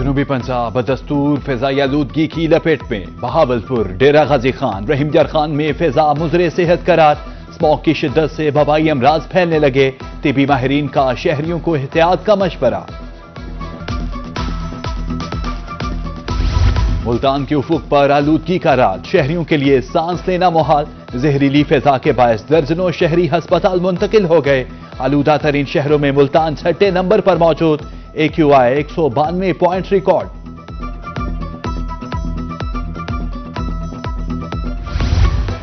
जनूबी पंजाब बदस्तूर फिजाई आलूदगी की लपेट में। बहावलपुर, डेरा गाजी खान, रहीम यार खान में फिजा मुजरे सेहत करार। स्मॉग की शिद्दत से वबाई अमराज फैलने लगे। तिबी माहिरीन का शहरियों को एहतियात का मशवरा। मुल्तान के उफुक पर आलूदगी का राज, शहरियों के लिए सांस लेना मुहाल। जहरीली फिजा के बायस दर्जनों शहरी अस्पताल मुंतकिल हो गए। आलूदा तरीन शहरों में मुल्तान 6ठे नंबर पर मौजूद। AQI 192 point record.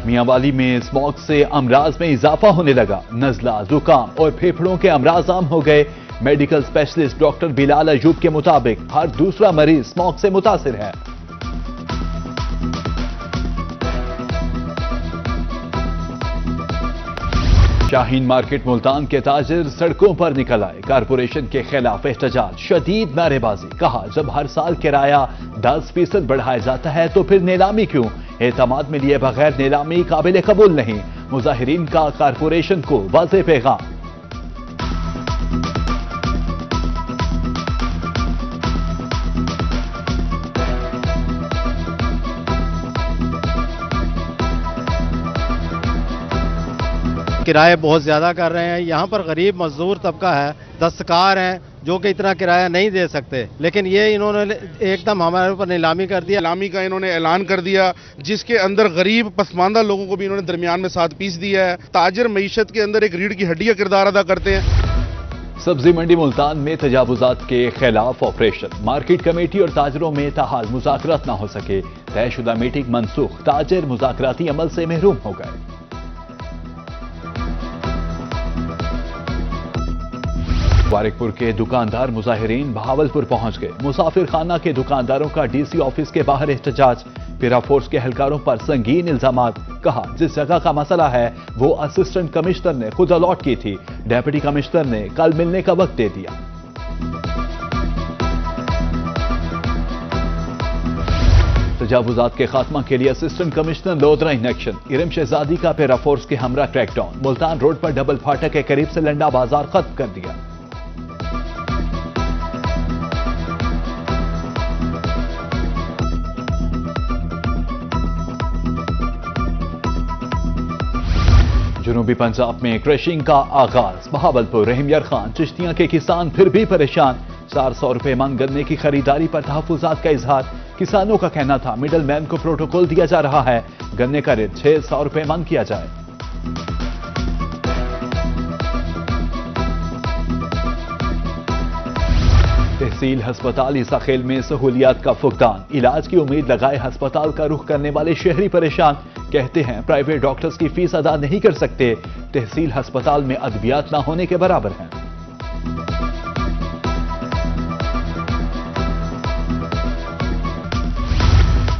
मियांवाली में स्मॉग से अमराज में इजाफा होने लगा। नजला, जुकाम और फेफड़ों के अमराज आम हो गए। Medical specialist doctor Bilal Ayub के मुताबिक हर दूसरा मरीज स्मॉग से मुतासिर है। शाहीन मार्केट मुल्तान के ताजिर सड़कों पर निकल आए। कारपोरेशन के खिलाफ एहतजाज, शदीद नारेबाजी। कहा, जब हर साल किराया 10% बढ़ाया जाता है तो फिर नीलामी क्यों? एतमाद में लिए बगैर नीलामी काबिल कबूल नहीं। मुजाहिरीन का कारपोरेशन को वाज़ेह पैगाम। किराए बहुत ज़्यादा कर रहे हैं। यहाँ पर गरीब मजदूर तबका है, दस्तकार हैं, जो कि इतना किराया नहीं दे सकते, लेकिन ये इन्होंने एकदम हमारे ऊपर नीलामी कर दिया। नीलामी का इन्होंने ऐलान कर दिया, जिसके अंदर गरीब पसमानदा लोगों को भी इन्होंने दरमियान में 7 फीसद दिया है। ताजिर मईशत के अंदर एक रीढ़ की हड्डी का किरदार अदा करते हैं। सब्जी मंडी मुल्तान में तजावुजात के खिलाफ ऑपरेशन। मार्केट कमेटी और ताजरों में ताहाल मुज़ाकरात न हो सके। तयशुदा मीटिंग मनसूख। ताजिर मुज़ाकराती अमल से महरूम हो गए। वारिकपुर के दुकानदार मुजाहिरीन बहावलपुर पहुंच गए। मुसाफिर खाना के दुकानदारों का DC ऑफिस के बाहर एहतजाज। पेरा फोर्स के एहलकारों पर संगीन इल्जामात। कहा, जिस जगह का मसला है वो असिस्टेंट कमिश्नर ने खुद अलॉट की थी। डेप्यूटी कमिश्नर ने कल मिलने का वक्त दे दिया। तजावुजात के खात्मा के लिए assistant commissioner Lodhra in action. Iram Shahzadi का पेरा फोर्स के हमरा क्रैकडाउन। मुल्तान रोड पर डबल फाटक के करीब से लंडा बाजार खत्म कर दिया। जनूबी पंजाब में क्रशिंग का आगाज। बहावलपुर, रहीम यार खान, चिश्तियां के किसान फिर भी परेशान। 400 रुपए मन गन्ने की खरीदारी पर तहफुजात का इजहार। किसानों का कहना था मिडल मैन को प्रोटोकॉल दिया जा रहा है, गन्ने का रेट 600 रुपए मन किया जाए। तहसील अस्पताल ईसाखेल में सहूलियात का फुकदान। इलाज की उम्मीद लगाए अस्पताल का रुख करने वाले शहरी परेशान। कहते हैं प्राइवेट डॉक्टर्स की फीस अदा नहीं कर सकते। तहसील अस्पताल में अद्वियात ना होने के बराबर हैं।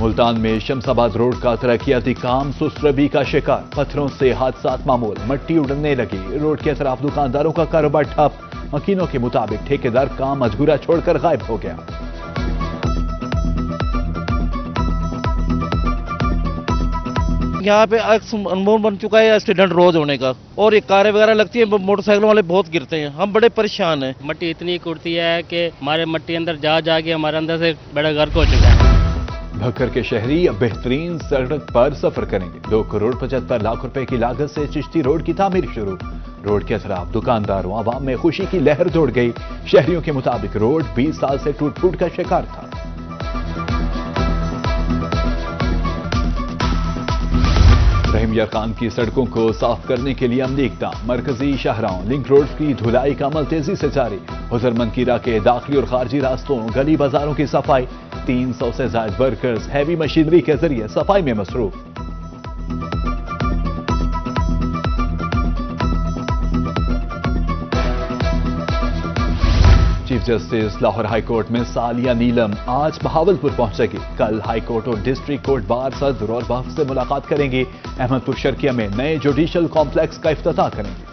मुल्तान में शमसाबाद रोड का तरक्याती काम सुस्तरबी का शिकार। पत्थरों से हादसात मामूल। मट्टी उड़ने लगी। रोड के अतराफ दुकानदारों का कारोबार ठप। मकीनों के मुताबिक ठेकेदार काम अधूरा छोड़कर गायब हो गया। यहाँ पे अनुभव बन चुका है एक्सीडेंट रोज होने का, और ये कारें वगैरह लगती है, मोटरसाइकिलों वाले बहुत गिरते हैं। हम बड़े परेशान हैं। मट्टी इतनी कुड़ती है कि हमारे मट्टी अंदर जा के हमारे अंदर से बड़ा गर्क हो चुका है। भक्कर के शहरी अब बेहतरीन सड़क पर सफर करेंगे। 2 करोड़ 75 लाख रुपए की लागत से चिश्ती रोड की तामीर शुरू। रोड के अतराफ दुकानदारों आवाम में खुशी की लहर दौड़ गई। शहरियों के मुताबिक रोड 20 साल से टूट फूट का शिकार था। रहीम यार खान की सड़कों को साफ करने के लिए अमली इक़दाम। मरकजी शाहराहों, लिंक रोड की धुलाई का अमल तेजी से जारी। हुजरमनकीरा के दाखिली और खारजी रास्तों, गली बाजारों की सफाई। 300 से ज्यादा वर्कर्स हैवी मशीनरी के जरिए सफाई में मसरूफ। Chief justice Lahore high court में सालिया नीलम आज बहावलपुर पहुंचेगी। कल हाई कोर्ट और डिस्ट्रिक्ट कोर्ट बार सदर और वफ़द से मुलाकात करेंगी। अहमदपुर शर्किया में नए जुडिशल कॉम्प्लेक्स का इफ्तिताह करेंगी।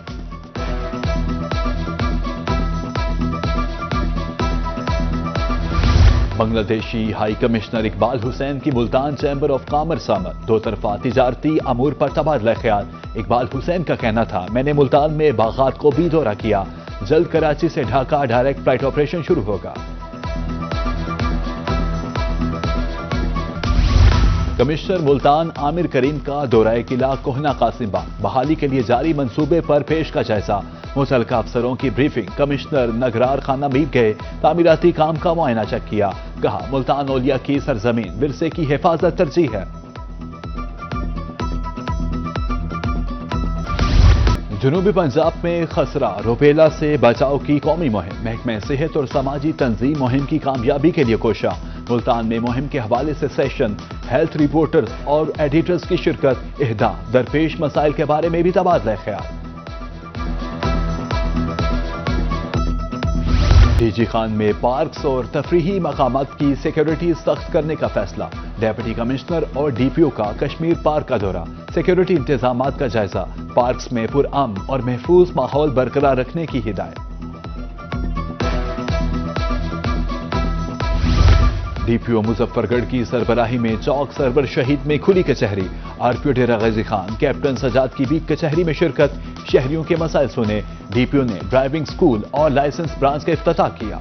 बांग्लादेशी हाई कमिश्नर इकबाल हुसैन की मुल्तान चैम्बर ऑफ कॉमर्स आमद। 2 तरफा तिजारती अमूर पर तबादला ख्याल। इकबाल हुसैन का कहना था, मैंने मुल्तान में बागात को भी दौरा किया। जल्द कराची से ढाका डायरेक्ट फ्लाइट ऑपरेशन शुरू होगा। کمشنر ملتان عامر کریم کا دورہ قلعہ کوہنا قاسم باغ بحالی کے لیے جاری منصوبے پر پیش کا جائزہ، متعلقہ افسروں کی بریفنگ۔ کمشنر نگرار خانہ میر گئے، تعمیراتی کام کا معائنہ چیک کیا، کہا ملتان اولیاء کی سرزمین، ورثے کی حفاظت ترجیح ہے۔ جنوبی پنجاب میں خسرہ روبیلا سے بچاؤ کی قومی مہم، محکمہ صحت اور سماجی تنظیم مہم کی کامیابی کے لیے کوشاں۔ ملتان میں مہم کے حوالے سے سیشن، ہیلتھ رپورٹرز اور ایڈیٹرز کی شرکت، اہداف، درپیش مسائل کے بارے میں بھی تبادلہ خیال۔ ڈی جی خان میں پارکس اور تفریحی مقامات کی سیکیورٹی سخت کرنے کا فیصلہ، ڈیپٹی کمشنر اور ڈی پی او کا کشمیر پارک کا دورہ، سیکیورٹی انتظامات کا جائزہ، پارکس میں پرامن اور محفوظ ماحول برقرار رکھنے کی ہدایت۔ ڈی پی او مظفر گڑھ کی سربراہی میں چوک سرور شہید میں کھلی کچہری، آر پی او ڈیرہ غازی خان کیپٹن سجاد کی بھی کچہری میں شرکت، شہریوں کے مسائل سنے، ڈی پی او نے ڈرائیونگ سکول اور لائسنس برانچ کا افتتاح کیا۔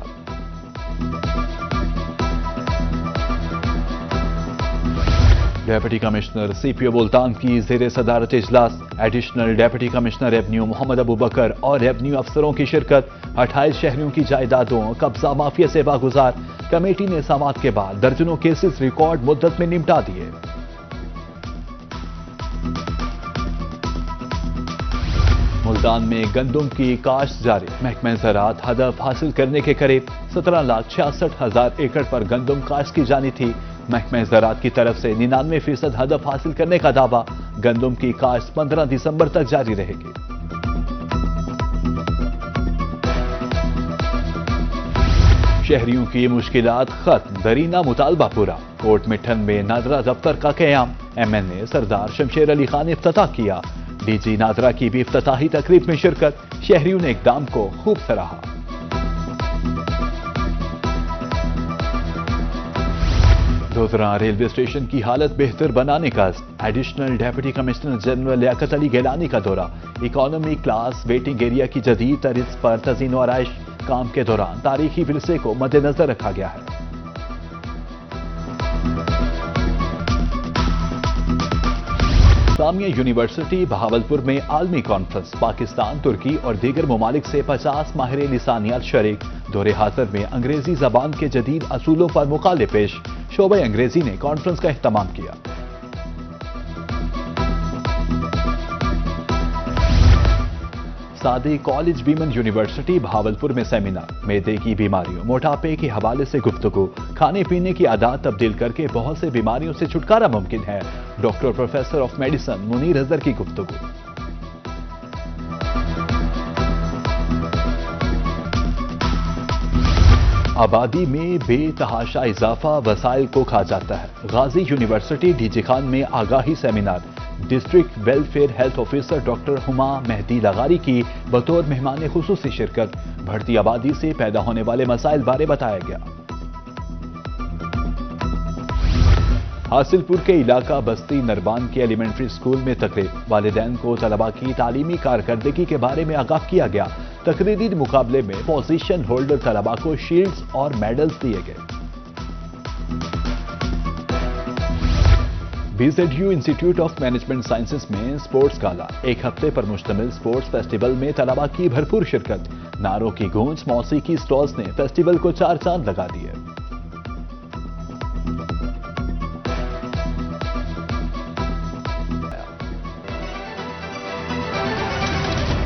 ڈیپٹی کمشنر سی پی او ملتان کی زیر صدارت اجلاس، ایڈیشنل ڈیپٹی کمشنر ریونیو محمد ابو بکر اور ریونیو افسروں کی شرکت، 28 شہریوں کی جائیدادوں قبضہ مافیا سے باگزار، کمیٹی نے سماعت کے بعد درجنوں کیسز ریکارڈ مدت میں نمٹا دیے۔ ملتان میں گندم کی کاشت جاری، محکمہ زراعت ہدف حاصل کرنے کے قریب، 17,66,000 ایکڑ پر گندم کاشت کی جانی تھی، محکمہ زراعت کی طرف سے 99% ہدف حاصل کرنے کا دعویٰ، گندم کی کاشت 15 دسمبر تک جاری رہے گی۔ شہریوں کی مشکلات ختم، درینہ مطالبہ پورا، کوٹ مٹھن میں نادرا دفتر کا قیام، ایم این اے سردار شمشیر علی خان نے افتتاح کیا، ڈی جی نادرا کی بھی افتتاحی تقریب میں شرکت، شہریوں نے اقدام کو خوب سراہا۔ دوسرا ریلوے اسٹیشن کی حالت بہتر بنانے کا عزم، additional deputy commissioner general Liaquat Ali Gilani کا دورہ، اکانومی کلاس ویٹنگ ایریا کی جدید طرز پر تزئین و آرائش، کام کے دوران تاریخی ورثے کو مد نظر رکھا گیا ہے۔ اسلامیہ یونیورسٹی بہاولپور میں عالمی کانفرنس، پاکستان، ترکی اور دیگر ممالک سے 50 ماہر لسانیات شریک، دور حاضر میں انگریزی زبان کے جدید اصولوں پر مقالے پیش، شعبہ انگریزی نے کانفرنس کا اہتمام کیا۔ Saadi college women university Bahawalpur میں سیمینار، معدے کی بیماریوں، موٹاپے کے حوالے سے گفتگو، کھانے پینے کی عادات تبدیل کر کے بہت سے بیماریوں سے چھٹکارا ممکن ہے، doctor professor of medicine Munir Azhar کی گفتگو۔ آبادی میں بے تحاشا اضافہ وسائل کو کھا جاتا ہے، غازی یونیورسٹی ڈی جی خان میں آگاہی seminar, district welfare health officer doctor ہما مہدی لغاری کی بطور مہمان خصوصی شرکت، بڑھتی آبادی سے پیدا ہونے والے مسائل بارے بتایا گیا۔ حاصل پور کے علاقہ بستی نربان کے ایلیمنٹری اسکول میں تقریب، والدین کو طلباء کی تعلیمی کارکردگی کے بارے میں آگاہ کیا گیا، تقریری مقابلے میں پوزیشن ہولڈر طلباء کو شیلڈز اور میڈلز دیے گئے۔ B Z U institute of management sciences میں اسپورٹس گالا، ایک ہفتے پر مشتمل اسپورٹس فیسٹیول میں طلباء کی بھرپور شرکت، نعروں کی گونج، موسیقی اسٹالز نے فیسٹیول کو 4 چاند لگا دیے۔